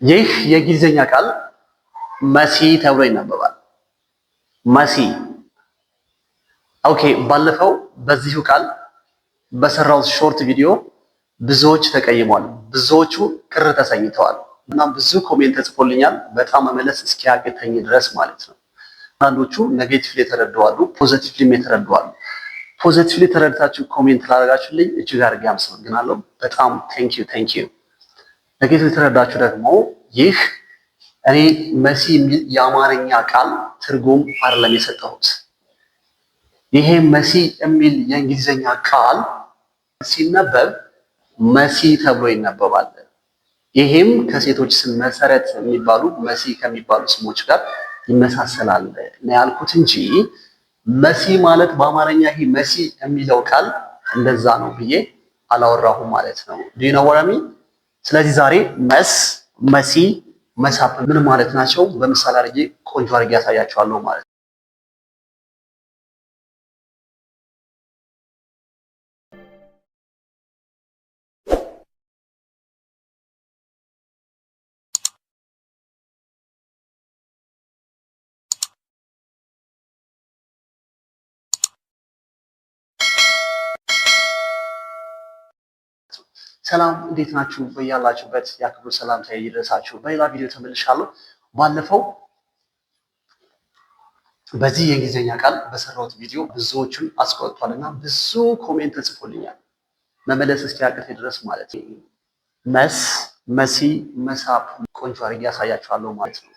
ይህ የእንግሊዝኛ ቃል መሲ ተብሎ ይነበባል። መሲ። ኦኬ፣ ባለፈው በዚሁ ቃል በሰራው ሾርት ቪዲዮ ብዙዎች ተቀይሟል፣ ብዙዎቹ ቅር ተሰኝተዋል እና ብዙ ኮሜንት ተጽፎልኛል። በጣም መመለስ እስኪያቅተኝ ድረስ ማለት ነው። አንዳንዶቹ ኔጌቲቭሊ የተረዱዋሉ፣ ፖዚቲቭሊም የተረዱዋሉ። ፖዚቲቭሊ ተረድታችሁ ኮሜንት ላደረጋችሁልኝ እጅግ አድርጌ አመሰግናለሁ። በጣም ቴንኪዩ። ኔጌቲቭሊ የተረዳችሁ ደግሞ ይህ እኔ መሲ የሚል የአማርኛ ቃል ትርጉም አይደለም የሰጠሁት። ይሄ መሲ የሚል የእንግሊዝኛ ቃል ሲነበብ መሲ ተብሎ ይነበባል። ይሄም ከሴቶች ስም መሰረት የሚባሉ መሲ ከሚባሉ ስሞች ጋር ይመሳሰላል ነው ያልኩት እንጂ መሲ ማለት በአማርኛ ይሄ መሲ የሚለው ቃል እንደዛ ነው ብዬ አላወራሁም ማለት ነው። ዱ ዩ ኖ ዋት አይ ሚን? ስለዚህ ዛሬ መሲ፣ መሳብ ምን ማለት ናቸው በምሳሌ አድርጌ ቆንጆ አድርጌ ያሳያቸዋለሁ ማለት ነው። ሰላም እንዴት ናችሁ? በያላችሁበት የአክብሮት ሰላምታ ይድረሳችሁ። በሌላ ቪዲዮ ተመልሻለሁ። ባለፈው በዚህ የእንግሊዝኛ ቃል በሰራሁት ቪዲዮ ብዙዎቹን አስቆጥቷልና ብዙ ኮሜንት ተጽፎልኛል፣ መመለስ እስኪያቅተኝ ድረስ ማለት ነው። መሲ፣ መሳብ ቆንጆ አድርጌ ያሳያችኋለሁ ማለት ነው።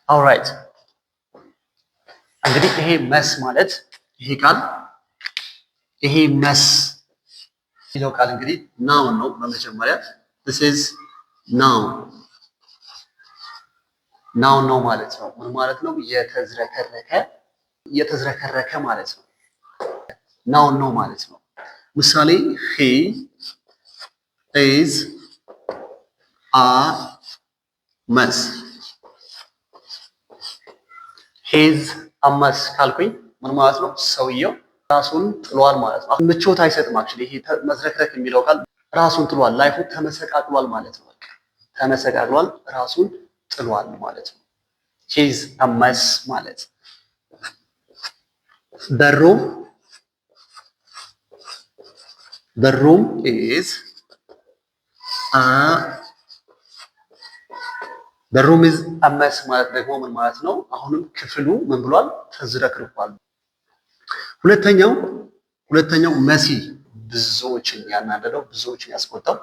ኦልራይት፣ እንግዲህ ይሄ መስ ማለት ይሄ ቃል ይሄ መስ የሚለው ቃል እንግዲህ ናውን ነው። በመጀመሪያ this is ናውን ነው ማለት ነው። ምን ማለት ነው? የተዝረከረከ ማለት ነው። ናውን ነው ማለት ነው። ምሳሌ he is a mess። he is a mess ካልኩኝ ምን ማለት ነው? ሰውየው ራሱን ጥሏል ማለት ነው። ምቾት አይሰጥም። አክቹሊ ይሄ መዝረክረክ የሚለው ቃል ራሱን ጥሏል፣ ላይፉ ተመሰቃቅሏል ማለት ነው። በቃ ተመሰቃቅሏል፣ ራሱን ጥሏል ማለት ነው። he is a mess ማለት the room is a mess ማለት ደግሞ ምን ማለት ነው? አሁንም ክፍሉ ምን ብሏል? ተዝረክርኳል። ሁለተኛው መሲ፣ ብዙዎችን ያናደደው ብዙዎችን ያስቆጣው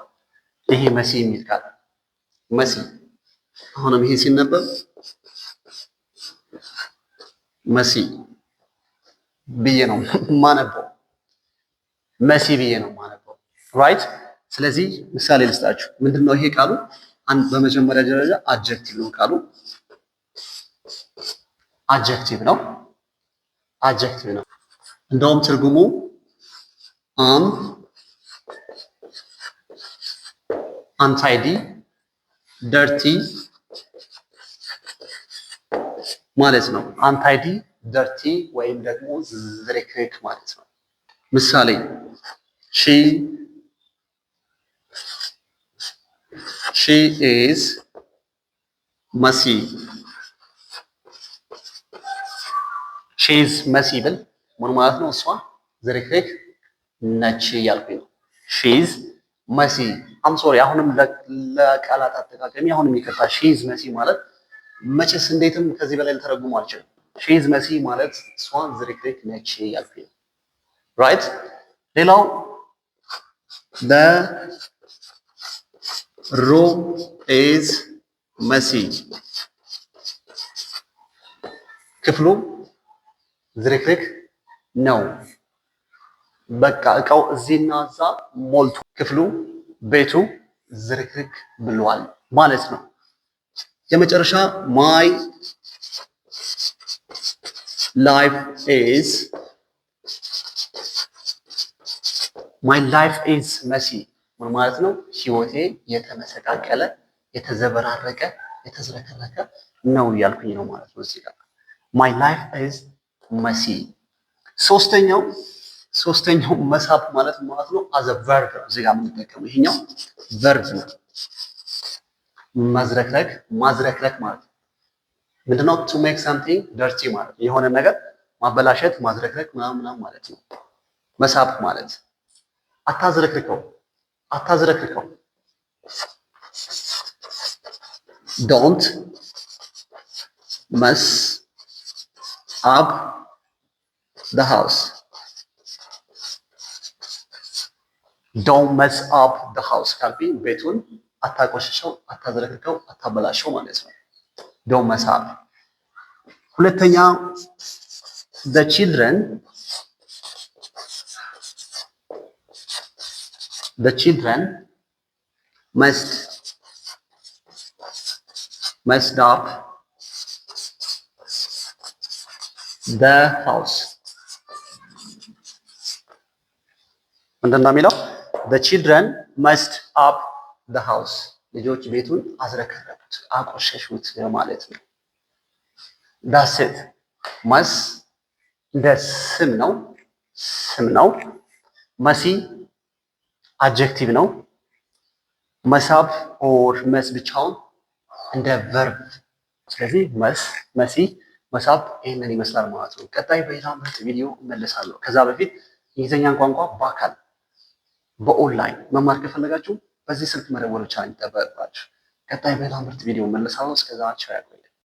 ይሄ መሲ የሚል ቃል መሲ። አሁንም ይሄ ሲነበብ መሲ ብዬ ነው ማነበው፣ መሲ ብዬ ነው ማነበው። ራይት። ስለዚህ ምሳሌ ልስጣችሁ። ምንድነው ይሄ ቃሉ? በመጀመሪያ ደረጃ አድጀክቲቭ ነው ቃሉ። አድጀክቲቭ ነው። እንደውም ትርጉሙ አንታይዲ፣ ደርቲ ማለት ነው። አንታይዲ፣ ደርቲ ወይም ደግሞ ዝርክርክ ማለት ነው። ምሳሌ she is messy። she is messy ብል ምን ማለት ነው? እሷ ዝርክርክ ነች እያልኩኝ ነው። she is messy። አም ሶሪ፣ አሁንም ለቃላት አጠቃቀሚ አሁንም ይቅርታ። she is messy ማለት መቼስ እንዴትም ከዚህ በላይ ልተረጉሙ አልችልም። she is messy ማለት እሷ ዝርክርክ ነች እያልኩኝ ነው። ራይት። ሌላው the room is messy። ክፍሉ ዝርክርክ ነው። በቃ እቃው እዚህና እዛ ሞልቶ ክፍሉ፣ ቤቱ ዝርክርክ ብሏል ማለት ነው። የመጨረሻ my life is messy ምን ማለት ነው? ህይወቴ የተመሰቃቀለ፣ የተዘበራረቀ፣ የተዝረከረከ ነው እያልኩኝ ነው ማለት ነው እዚህ ጋር my life is messy። ሶስተኛው መሳብ ማለት ነው as a verb ነው እዚህ ጋር የምንጠቀመው። ይሄኛው verb ነው። መዝረክረክ ማዝረክረክ ማለት ነው። ምንድነው? ቱ ሜክ ሳምቲንግ ደርቲ ማለት የሆነ ነገር ማበላሸት ማዝረክረክ ምናምን ማለት ነው። መሳብ ማለት አታዝረክርከው አታዝረክርከው። ዶንት መስ አፕ ዘ ሃውስ ዶንት መስ አፕ ዘ ሃውስ ካልኩኝ ቤቱን አታቆሽሸው አታዝረክርከው አታበላሸው ማለት ነው። ዶንት መስ አፕ። ሁለተኛ the children must up the house ምንድን ነው የሚለው? the children must up the house ልጆች ቤቱን አዝረከረኩት አቆሸሹት ማለት ነው። that's it መስ እንደ ስም ነው። መሲ አጀክቲቭ ነው። መሳብ ኦር መስ ብቻውን እንደ ቨርብ። ስለዚህ መስ መሲ መሳብ ይህንን ይመስላል ማለት ነው። ቀጣይ በሌላ ምርጥ ቪዲዮ እመለሳለሁ። ከዛ በፊት የእንግሊዝኛን ቋንቋ በአካል በኦንላይን መማር ከፈለጋችሁ በዚህ ስልክ መደወል ብቻ ይጠበቅባችሁ። ቀጣይ በሌላ ምርጥ ቪዲዮ እመለሳለሁ። እስከዛ ቻው።